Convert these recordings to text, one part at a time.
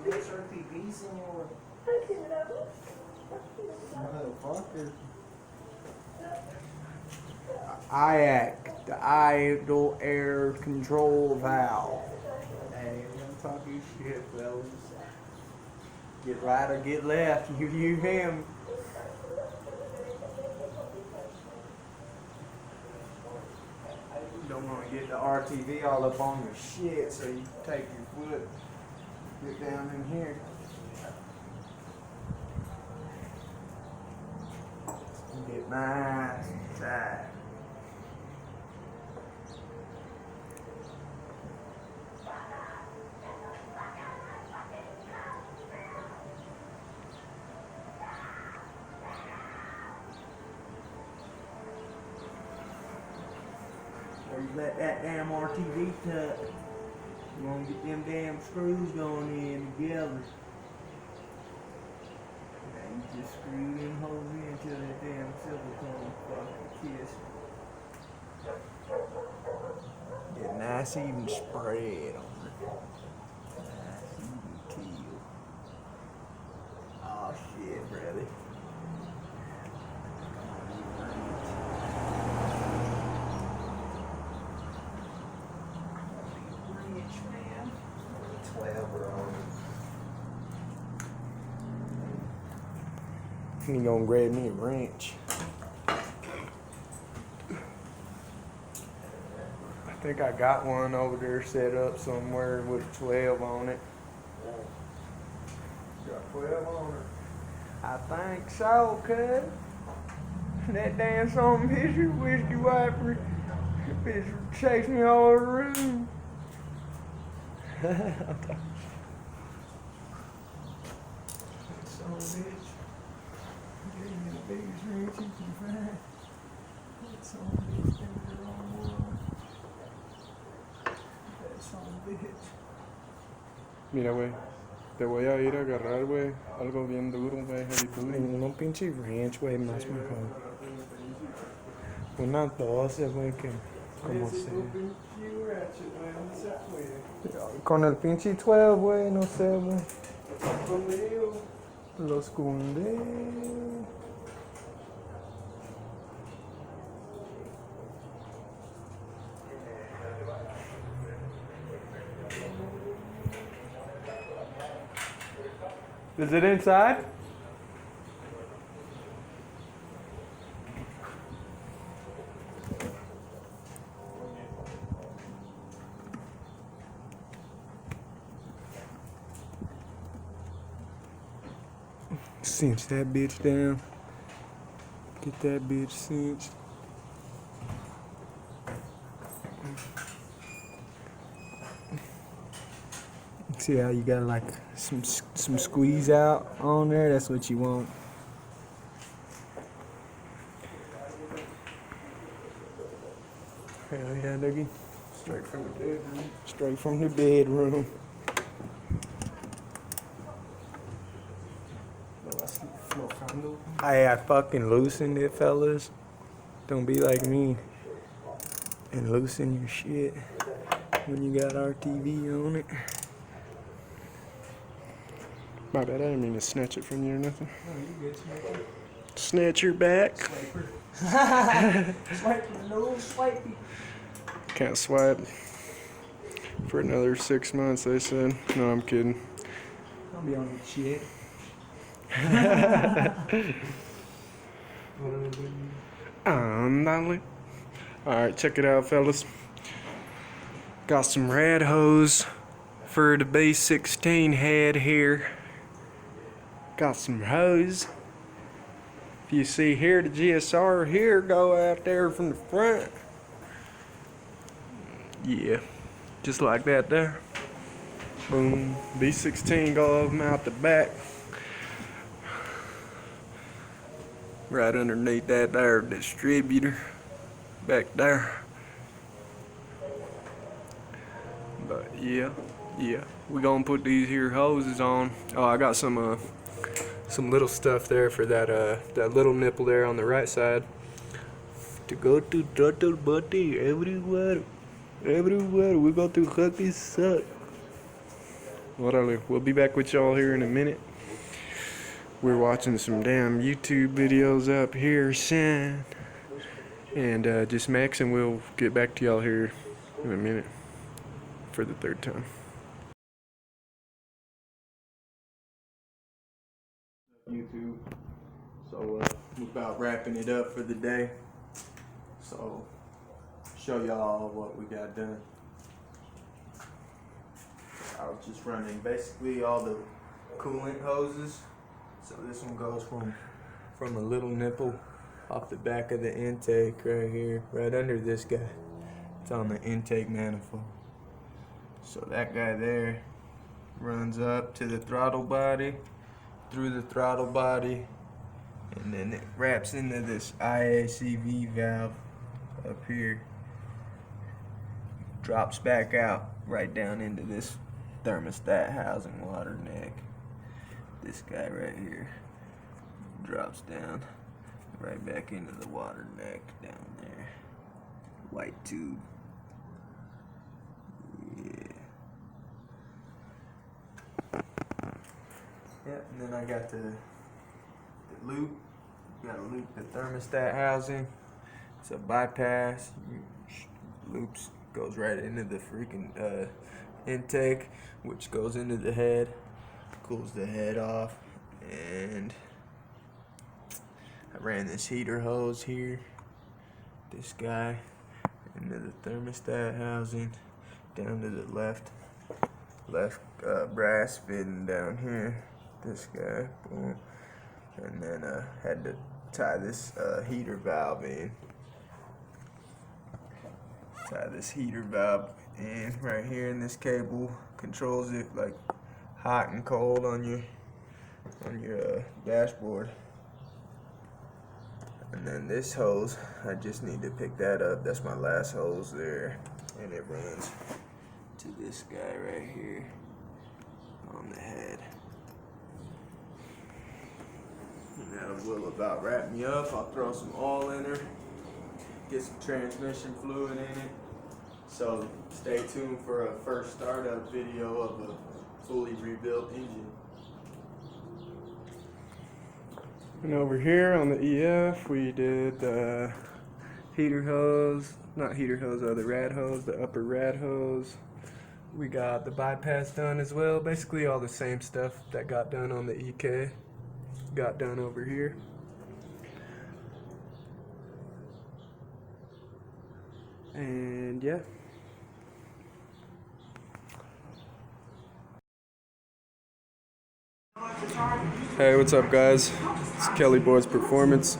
RTVs in your motherfucker. IAC, the idle air control valve. Hey, I'm talking shit, fellas. Get right or get left. You him. You don't want to get the RTV all up on your shit, so you take your foot, get down in here. Get nice and tight. Or you let that damn RTV tuck. You want to get them damn screws going in together. And you just screw them holes in until that damn silicone fucking kiss. Get nice even spread on it. Nice even keel. Oh shit, brother. You gonna grab me a wrench. I think I got one over there set up somewhere with 12 on it. Got 12 on it. I think so, cuz. That damn something picture, whiskey wiper, bitch chased me all over the room. Son of a bitch. Gave me the biggest wrench you can find. That son of a bitch in the wrong world. That son of a bitch. Mira, güey. Te voy a ir a agarrar, güey. Algo bien duro, güey. Heavy duty. Un pinche wrench, güey, más mejor. Una 12, güey, que como sea. Con el pinche 12, güey, no sé, güey. Los condeos. Is it inside? Cinch that bitch down. Get that bitch cinched. See how you got like some squeeze out on there? That's what you want. Hell yeah, Dougie. Straight from the bedroom. Straight from the bedroom. I fucking loosened it, fellas. Don't be like me and loosen your shit when you got RTV on it. My bad, I didn't mean to snatch it from you or nothing. Oh, you good, Sniper. Snatch your back. Swiper. Swiper, no swipey. Can't swipe for another 6 months, they said. No, I'm kidding. I'll be on your shit. Alright, check it out, fellas. Got some rad hose for the B16 head here. Got some hose. If you see here, the GSR here go out there from the front. Yeah, just like that there. Boom. B16 go of them out the back. Right underneath that there distributor back there. But yeah, we gonna put these here hoses on. Oh, I got some little stuff there for that little nipple there on the right side to go to throttle body everywhere we go to hook this up. whatever. We'll be back with y'all here in a minute. We're watching some damn YouTube videos up here, son. And just Max, and we'll get back to y'all here in a minute for the third time. YouTube. So we're about wrapping it up for the day. So show y'all what we got done. I was just running basically all the coolant hoses. So this one goes from a little nipple off the back of the intake right here, right under this guy. It's on the intake manifold. So that guy there runs up to the throttle body, through the throttle body, and then it wraps into this IACV valve up here. Drops back out right down into this thermostat housing water neck. This guy right here drops down right back into the water neck down there. White tube. Yeah. Yep, and then I got the loop. Gotta loop the thermostat housing. It's a bypass. Loops goes right into the freaking intake, which goes into the head. Cools the head off. And I ran this heater hose here, this guy, into the thermostat housing, down to the left brass fitting down here, this guy, boom, and then had to tie this heater valve in. Tie this heater valve in right here, and this cable controls it like hot and cold on your dashboard. And then this hose, I just need to pick that up. That's my last hose there, and it runs to this guy right here on the head. And that will about wrap me up. I'll throw some oil in her, get some transmission fluid in it. So stay tuned for a first startup video of a fully rebuilt engine. And over here on the EF, we did the heater hose, not heater hose, the rad hose, the upper rad hose. We got the bypass done as well. Basically all the same stuff that got done on the EK got done over here. And yeah. Hey, what's up, guys? It's Kelly Boys Performance.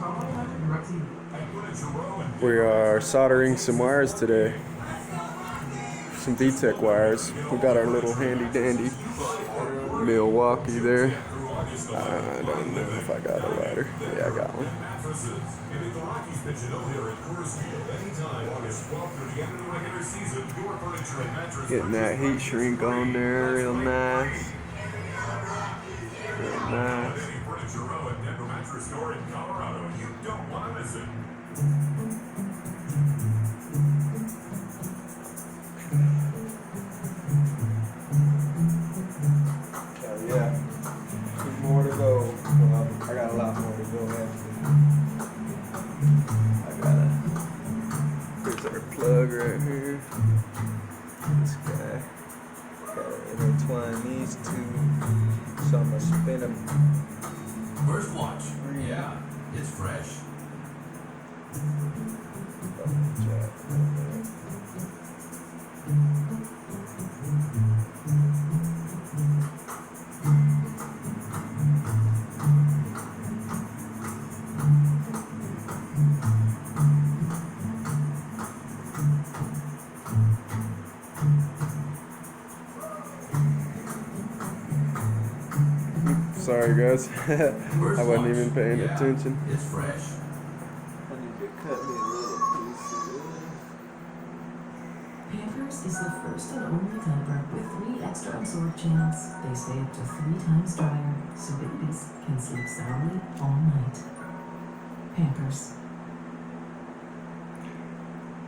We are soldering some wires today. Some vtec wires. We got our little handy dandy Milwaukee there. I don't know if I got a lighter. Yeah, I got one. Getting that heat shrink on there real nice. Real nice. Hell yeah. There's more to go. Well, I got a lot more to go actually. Here's our plug right here. This guy. Gotta intertwine these two. So I'm gonna spin them. First watch. Yeah, it's fresh. Sorry guys, I wasn't even paying attention. It's fresh. I need to cut me a little piece of this. Pampers is the first and only diaper with 3 extra absorb channels. They stay up to 3 times drier, so babies can sleep soundly all night. Pampers.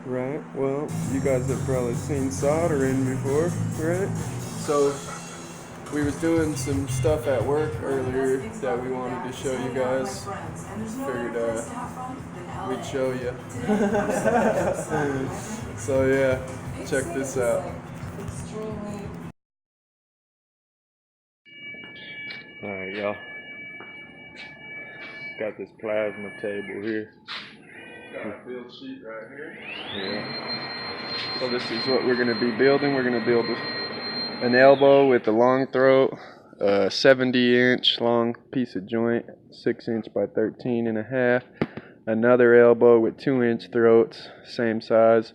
Right, well, you guys have probably seen soldering before, right? So, We was doing some stuff at work earlier that we wanted to show you guys. Figured we'd show you. So yeah, check this out. Alright y'all, got this plasma table here. Got a build sheet right here. Yeah. So this is what we're going to be building. We're going to build an elbow with a long throat, a 70-inch long piece of joint, 6-inch by 13.5. Another elbow with 2-inch throats, same size.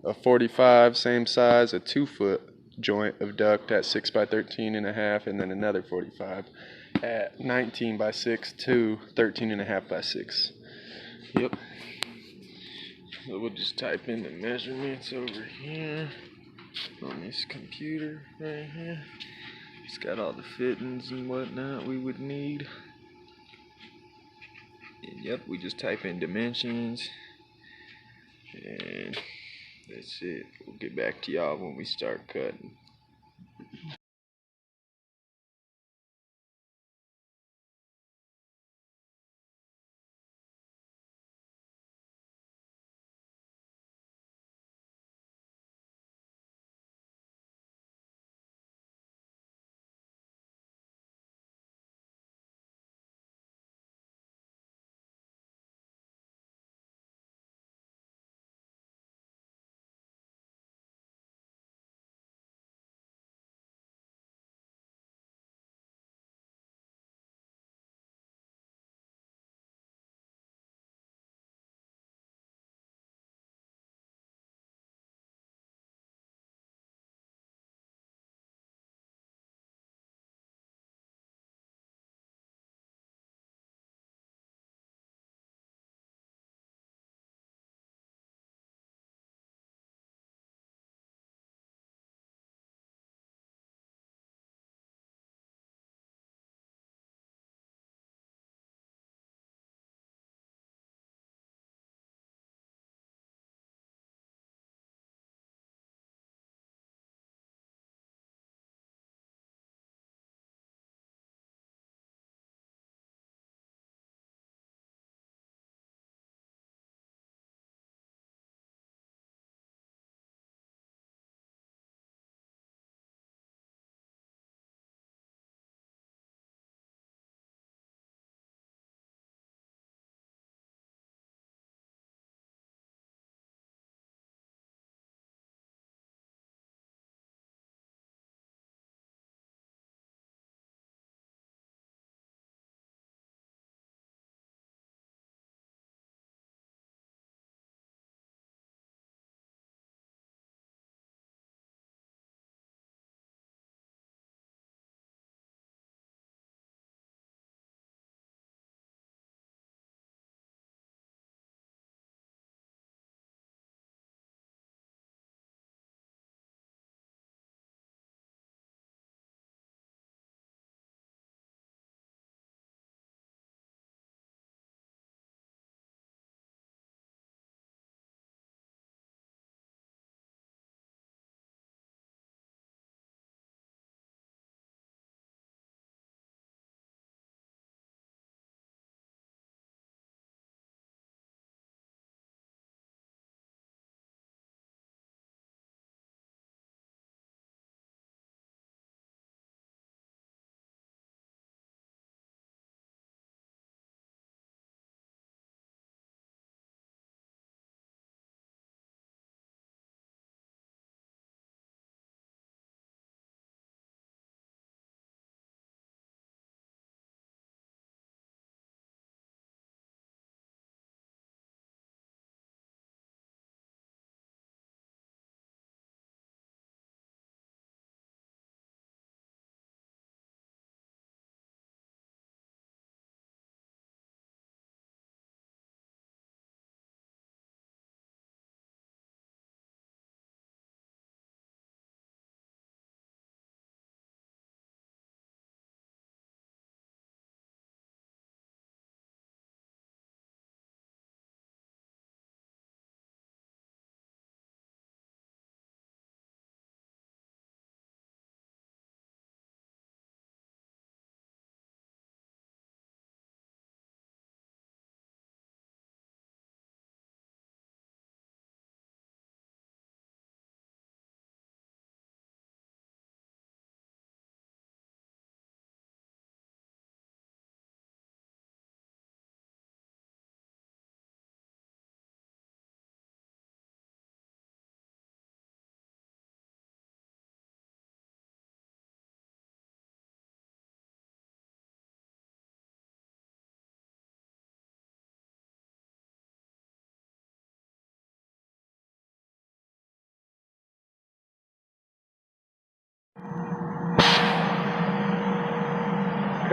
A 45, same size. A 2-foot joint of duct at 6 by 13.5, and then another 45 at 19 by 6 to 13.5 by 6. Yep. So we'll just type in the measurements over here on this computer right here. It's got all the fittings and whatnot we would need. And yep, we just type in dimensions. And that's it. We'll get back to y'all when we start cutting.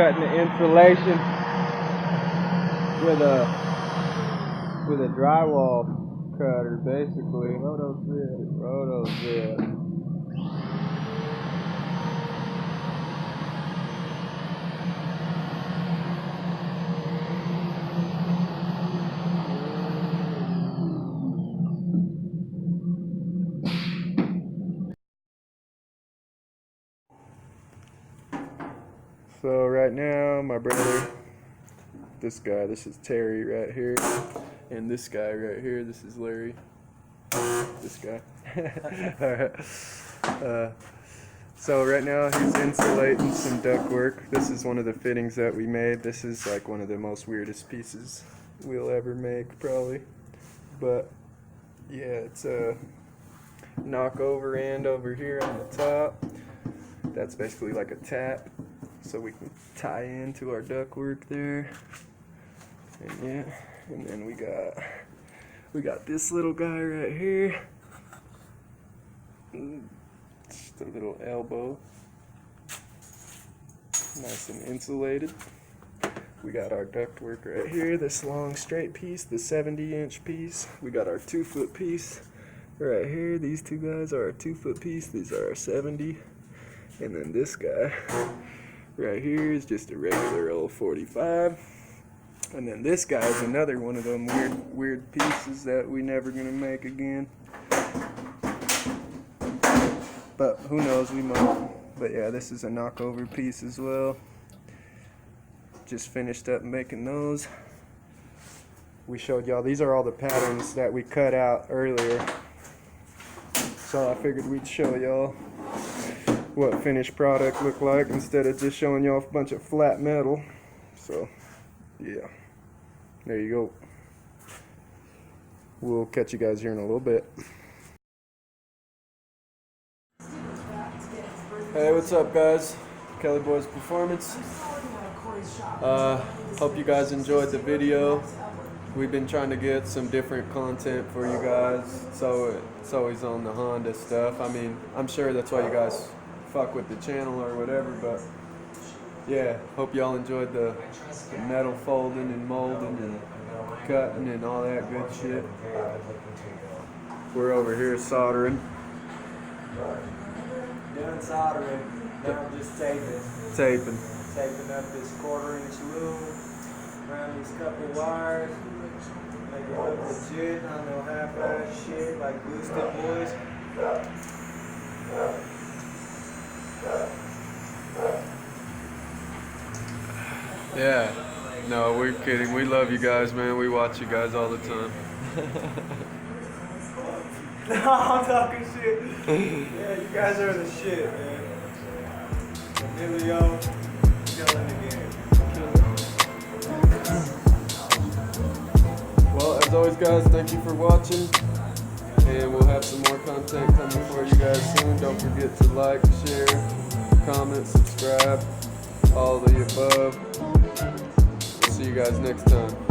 cutting the insulation with a drywall cutter, basically. Roto's it. So right now, my brother, this is Terry right here, and this guy right here, this is Larry. This guy. Alright. So right now he's insulating some ductwork. This is one of the fittings that we made. This is like one of the most weirdest pieces we'll ever make, probably. But yeah, it's a knockover end over here on the top. That's basically like a tap, so we can tie into our ductwork there. And yeah, and then we got this little guy right here. Just a little elbow, nice and insulated. We got our ductwork right here, this long straight piece, the 70-inch piece. We got our 2-foot piece right here. These two guys are our 2-foot piece. These are our 70. And then this guy right here is just a regular old 45. And then this guy is another one of them weird pieces that we never gonna make again. But who knows, we might. But yeah, this is a knockover piece as well. Just finished up making those. We showed y'all, these are all the patterns that we cut out earlier. So I figured we'd show y'all what finished product looked like instead of just showing y'all a bunch of flat metal. So yeah, there you go. We'll catch you guys here in a little bit. Hey, what's up guys? Kelly Boys Performance. Hope you guys enjoyed the video. We've been trying to get some different content for you guys, so it's always on the Honda stuff. I mean, I'm sure that's why you guys fuck with the channel or whatever, but yeah, hope y'all enjoyed the metal folding and molding and cutting and all that good shit. We're over here soldering. Doing soldering, now just taping. Taping up this 1/4-inch loom around these couple wires. Make it look legit, not no half-ass shit like Blue Stick Boys. Yeah, no, we're kidding. We love you guys, man. We watch you guys all the time. No, I'm talking shit. Yeah, you guys are the shit, man. Emilio, killing the game. Well, as always, guys, thank you for watching. And we'll have some more content coming for you guys soon. Don't forget to like, share, comment, subscribe, all of the above. We'll see you guys next time.